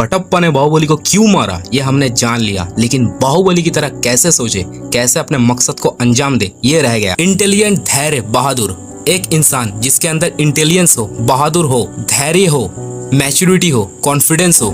कटप्पा ने बाहुबली को क्यों मारा ये हमने जान लिया, लेकिन बाहुबली की तरह कैसे सोचे, कैसे अपने मकसद को अंजाम दे ये रह गया। इंटेलिजेंट, धैर्य, बहादुर, एक इंसान जिसके अंदर इंटेलिजेंस हो, बहादुर हो, धैर्य हो, मैच्योरिटी हो, कॉन्फिडेंस हो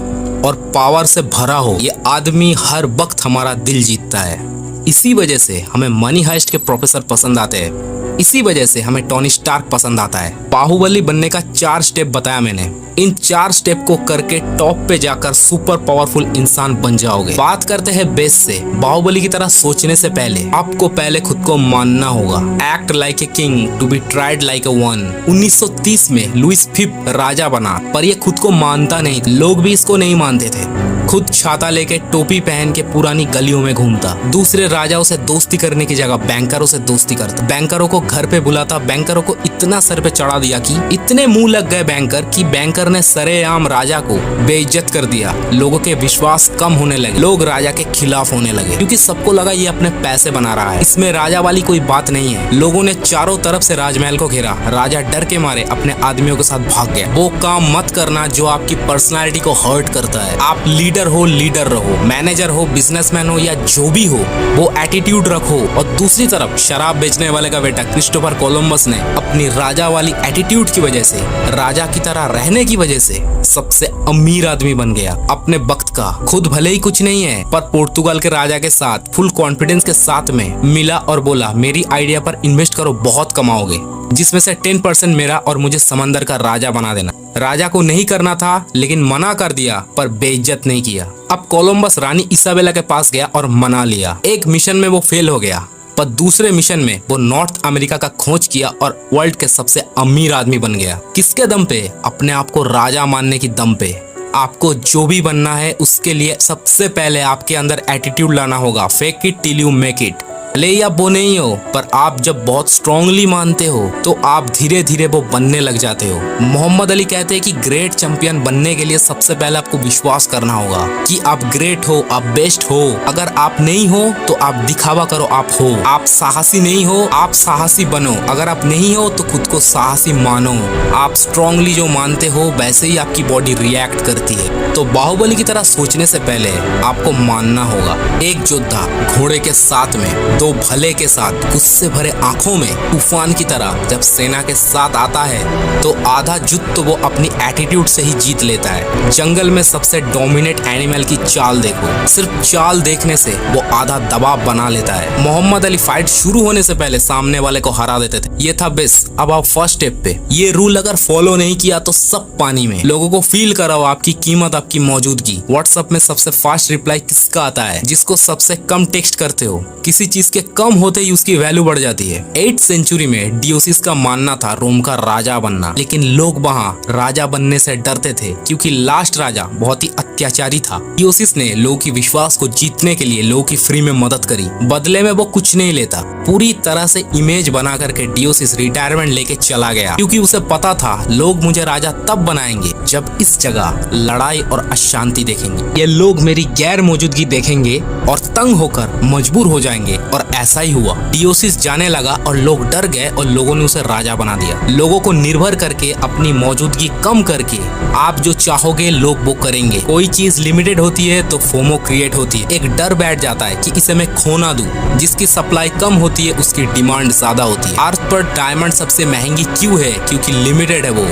और पावर से भरा हो, ये आदमी हर वक्त हमारा दिल जीतता है। इसी वजह से हमें मनी हाइस्ट के प्रोफेसर पसंद आते हैं, इसी वजह से हमें टोनी स्टार्क पसंद आता है। बाहुबली बनने का 4 स्टेप बताया मैंने, इन 4 स्टेप को करके टॉप पे जाकर सुपर पावरफुल इंसान बन जाओगे। बात करते हैं बेस से। बाहुबली की तरह सोचने से पहले आपको पहले खुद को मानना होगा। Act like a king to be tried like a one. 1930 में लुइस फिफ्थ राजा बना, पर ये खुद को मानता नहीं, लोग भी इसको नहीं मानते थे। खुद छाता लेके टोपी पहन के पुरानी गलियों में घूमता, दूसरे राजाओं से दोस्ती करने की जगह बैंकरों से दोस्ती करता, बैंकरों को घर पे बुलाता, बैंकरों को इतना सर पे चढ़ा दिया कि इतने मुंह लग गए बैंकर कि बैंकर ने सरेआम राजा को बेइज्जत कर दिया। लोगों के विश्वास कम होने लगे, लोग राजा के खिलाफ होने लगे क्योंकि सबको लगा ये अपने पैसे बना रहा है, इसमें राजा वाली कोई बात नहीं है। लोगों ने चारों तरफ से राजमहल को घेरा, राजा डर के मारे अपने आदमियों के साथ भाग गया। वो काम मत करना जो आपकी पर्सनालिटी को हर्ट करता है। आप लीडर हो, लीडर रहो, मैनेजर हो, बिजनेसमैन हो या जो भी हो, वो एटीट्यूड रखो। और दूसरी तरफ शराब बेचने वाले का बेटा क्रिस्टोफर कोलंबस ने अपनी राजा वाली एटीट्यूड की वजह से, राजा की तरह रहने की वजह से सबसे अमीर आदमी बन गया अपने वक्त का। खुद भले ही कुछ नहीं है, पर पुर्तगाल के राजा के साथ फुल कॉन्फिडेंस के साथ में मिला और बोला मेरी आइडिया पर इन्वेस्ट करो, बहुत कमाओगे, जिसमें से 10% मेरा और मुझे समंदर का राजा बना देना। राजा को नहीं करना था लेकिन मना कर दिया, पर बेइज्जत नहीं किया। अब कोलंबस रानी इसाबेला के पास गया और मना लिया। एक मिशन में वो फेल हो गया, पर दूसरे मिशन में वो नॉर्थ अमेरिका का खोज किया और वर्ल्ड के सबसे अमीर आदमी बन गया। किसके दम पे? अपने आप को राजा मानने की दम पे। आपको जो भी बनना है उसके लिए सबसे पहले आपके अंदर एटीट्यूड लाना होगा। Fake it till you make it. भले ही आप वो नहीं हो, पर आप जब बहुत स्ट्रांगली मानते हो तो आप धीरे धीरे वो बनने लग जाते हो। मोहम्मद अली कहते हैं कि ग्रेट चैंपियन बनने के लिए सबसे पहले आपको विश्वास करना होगा कि आप ग्रेट हो, आप बेस्ट हो। अगर आप नहीं हो तो आप दिखावा करो आप हो। आप साहसी नहीं हो, आप साहसी बनो। अगर आप नहीं हो तो खुद को साहसी मानो। आप स्ट्रांगली जो मानते हो वैसे ही आपकी बॉडी रिएक्ट करती है। तो बाहुबली की तरह सोचने से पहले आपको मानना होगा। एक योद्धा घोड़े के साथ में, दो भले के साथ, गुस्से भरे आंखों में तूफान की तरह जब सेना के साथ आता है तो आधा युद्ध तो वो अपनी एटीट्यूड से ही जीत लेता है। जंगल में सबसे डोमिनेट एनिमल की चाल देखो, सिर्फ चाल देखने से वो आधा दबाव बना लेता है। मोहम्मद अली फाइट शुरू होने से पहले सामने वाले को हरा देते थे। ये था बेस। अब आप फर्स्ट स्टेप पे। ये रूल अगर फॉलो नहीं किया तो सब पानी में। लोगों को फील कराओ आपकी कीमत, आपकी मौजूदगी। व्हाट्सएप में सबसे फास्ट रिप्लाई किसका आता है? जिसको सबसे कम टेक्स्ट करते हो। किसी चीज के कम होते ही उसकी वैल्यू बढ़ जाती है। 8th सेंचुरी में डियोसिस का मानना था रोम का राजा बनना, लेकिन लोग वहाँ राजा बनने से डरते थे क्योंकि लास्ट राजा बहुत ही अत्याचारी था। डियोसिस ने लोगों की विश्वास को जीतने के लिए लोगों की फ्री में मदद करी। बदले में वो कुछ नहीं लेता। पूरी तरह से इमेज बना करके डियोसिस रिटायरमेंट लेके चला गया क्योंकि उसे पता था लोग मुझे राजा तब बनाएंगे जब इस जगह लड़ाई और अशांति देखेंगे। ये लोग मेरी गैर मौजूदगी देखेंगे और तंग होकर मजबूर हो जाएंगे। और ऐसा ही हुआ। डियोसिस जाने लगा और लोग डर गए और लोगों ने उसे राजा बना दिया। लोगों को निर्भर करके, अपनी मौजूदगी कम करके आप जो चाहोगे लोग वो करेंगे। कोई चीज लिमिटेड होती है तो फोमो क्रिएट होती है। एक डर बैठ जाता है कि इसे मैं खो ना दूं। जिसकी सप्लाई कम होती है उसकी डिमांड ज्यादा होती है। अर्थ पर डायमंड सबसे महंगी क्यों है? क्योंकि लिमिटेड है वो।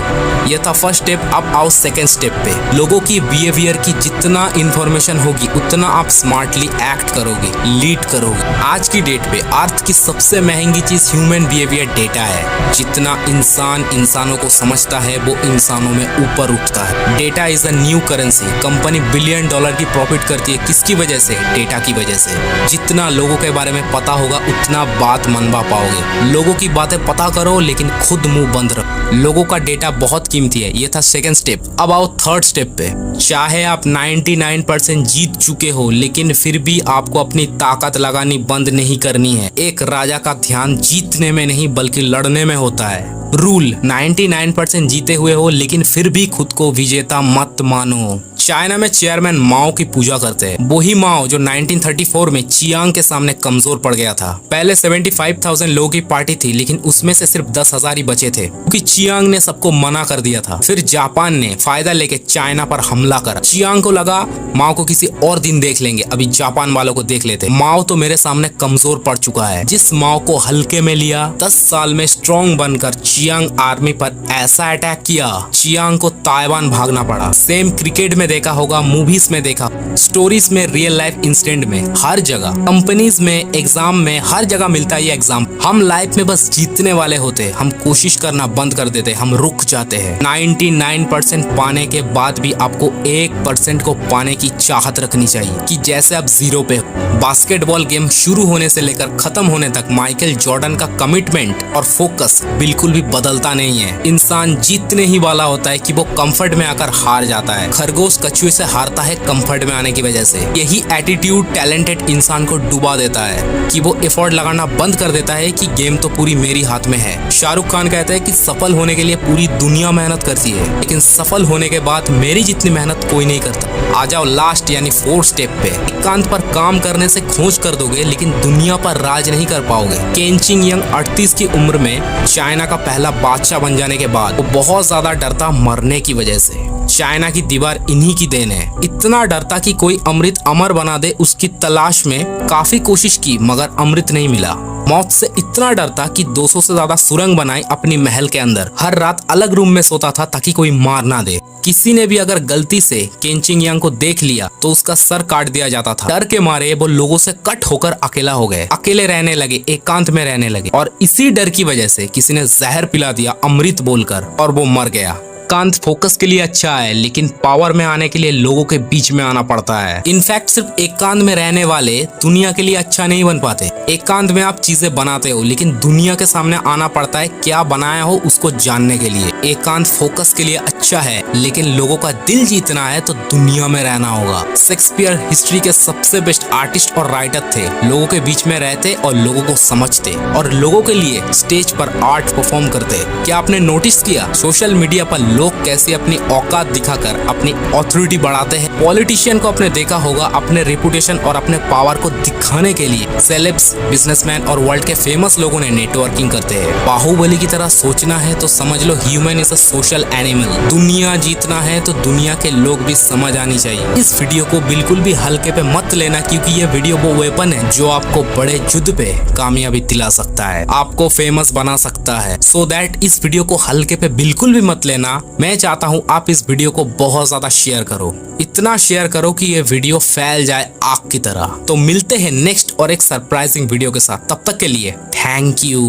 ये था फर्स्ट स्टेप। अब आओ सेकेंड स्टेप पे। लोगों की बिहेवियर की जितना इंफॉर्मेशन होगी उतना आप स्मार्टली एक्ट करोगे, लीड करोगे। आज की डेट पे अर्थ की सबसे महंगी चीज ह्यूमन बिहेवियर डेटा है। जितना इंसान इंसानों को समझता है वो इंसानों में ऊपर उठता है। Data is a new currency. Company $1 billion की प्रॉफिट करती है किसकी वजह से? डेटा की वजह से। जितना लोगों के बारे में पता होगा उतना बात मनवा पाओगे। लोगों की बातें पता करो लेकिन खुद मुंह बंद रखो। लोगों का डेटा बहुत कीमती है। ये था सेकंड स्टेप। अब आओ थर्ड स्टेप पे। चाहे आप 99% जीत चुके हो लेकिन फिर भी आपको अपनी ताकत लगानी बंद नहीं करनी है। एक राजा का ध्यान जीतने में नहीं बल्कि लड़ने में होता है। रूल 99% जीते हुए हो लेकिन फिर भी खुद को विजेता मत मानो। चाइना में चेयरमैन माओ की पूजा करते हैं। वही माओ जो 1934 में चियांग के सामने कमजोर पड़ गया था। पहले 75,000 लोगों की पार्टी थी लेकिन उसमें से सिर्फ 10,000 ही बचे थे क्योंकि चियांग ने सबको मना कर दिया था। फिर जापान ने फायदा लेके चाइना पर हमला करा। चियांग को लगा माओ को किसी और दिन देख लेंगे, अभी जापान वालों को देख लेते। माओ तो मेरे सामने कमजोर पड़ चुका है। जिस माओ को हल्के में लिया 10 साल में स्ट्रॉन्ग बनकर चियांग आर्मी पर ऐसा अटैक किया, चियांग को ताइवान भागना पड़ा। सेम क्रिकेट में देखा होगा, मूवीज में देखा, स्टोरीज में, रियल लाइफ इंसिडेंट में, हर जगह, कंपनीज में, एग्जाम में, हर जगह मिलता है ये एग्जाम। हम लाइफ में बस जीतने वाले होते, हम कोशिश करना बंद कर देते, हम रुक जाते हैं। 99% पाने के बाद भी आपको 1% को पाने की चाहत रखनी चाहिए कि जैसे आप 0 पे हो। बास्केटबॉल गेम शुरू होने से लेकर खत्म होने तक माइकल जॉर्डन का कमिटमेंट और फोकस बिल्कुल भी बदलता नहीं है। इंसान जीतने ही वाला होता है कि वो कंफर्ट में आकर हार जाता है। खरगोश कछुए से हारता है कंफर्ट में आने की वजह से। यही एटीट्यूड टैलेंटेड इंसान को डुबा देता है कि वो एफर्ट लगाना बंद कर देता है कि गेम तो पूरी मेरी हाथ में है। शाहरुख खान कहते हैं कि सफल होने के लिए पूरी दुनिया मेहनत करती है, लेकिन सफल होने के बाद मेरी जितनी मेहनत कोई नहीं करता। आ जाओ लास्ट यानी 4th स्टेप पे। एकांत पर काम करने से खोज कर दोगे, लेकिन दुनिया पर राज नहीं कर पाओगे। केन चिंग यंग 38 की उम्र में चाइना का पहला बादशाह बन जाने के बाद वो बहुत ज्यादा डरता मरने की वजह से। चाइना की दीवार इन्हीं की देन है। इतना डरता कि कोई अमृत अमर बना दे, उसकी तलाश में काफी कोशिश की मगर अमृत नहीं मिला। मौत से इतना डरता कि 200 से ज्यादा सुरंग बनाई अपनी महल के अंदर। हर रात अलग रूम में सोता था ताकि कोई मार ना दे। किसी ने भी अगर गलती से केन चिंग यंग को देख लिया तो उसका सर काट दिया जाता था। डर के मारे वो लोगों से कट होकर अकेला हो गए, अकेले रहने लगे, एकांत में रहने लगे। और इसी डर की वजह से किसी ने जहर पिला दिया अमृत बोलकर और वो मर गया। एकांत फोकस के लिए अच्छा है, लेकिन पावर में आने के लिए लोगों के बीच में आना पड़ता है। इनफैक्ट सिर्फ एकांत में रहने वाले दुनिया के लिए अच्छा नहीं बन पाते। एकांत में आप चीजें बनाते हो, लेकिन दुनिया के सामने आना पड़ता है क्या बनाया हो उसको जानने के लिए। एकांत फोकस के लिए अच्छा है, लेकिन लोगों का दिल जीतना है तो दुनिया में रहना होगा। शेक्सपियर हिस्ट्री के सबसे बेस्ट आर्टिस्ट और राइटर थे। लोगों के बीच में रहते और लोगों को समझते और लोगों के लिए स्टेज पर आर्ट परफॉर्म करते। क्या आपने नोटिस किया सोशल मीडिया पर लोग कैसे अपनी औकात दिखाकर अपनी ऑथोरिटी बढ़ाते हैं? पॉलिटिशियन को आपने देखा होगा अपने रेपुटेशन और अपने पावर को दिखाने के लिए सेलेब्स, बिजनेसमैन और वर्ल्ड के फेमस लोगों ने नेटवर्किंग करते हैं। बाहुबली की तरह सोचना है तो समझ लो human is a social animal. दुनिया जीतना है तो दुनिया के लोग भी समझ आनी चाहिए। इस वीडियो को बिल्कुल भी हल्के पे मत लेना, क्योंकि ये वीडियो वो वेपन है जो आपको बड़े युद्ध पे कामयाबी दिला सकता है, आपको फेमस बना सकता है। सो दैट इस वीडियो को हल्के पे बिल्कुल भी मत लेना। मैं चाहता हूं आप इस वीडियो को बहुत ज्यादा शेयर करो, इतना शेयर करो कि ये वीडियो फैल जाए आग की तरह। तो मिलते हैं नेक्स्ट और एक सरप्राइजिंग वीडियो के साथ। तब तक के लिए थैंक यू।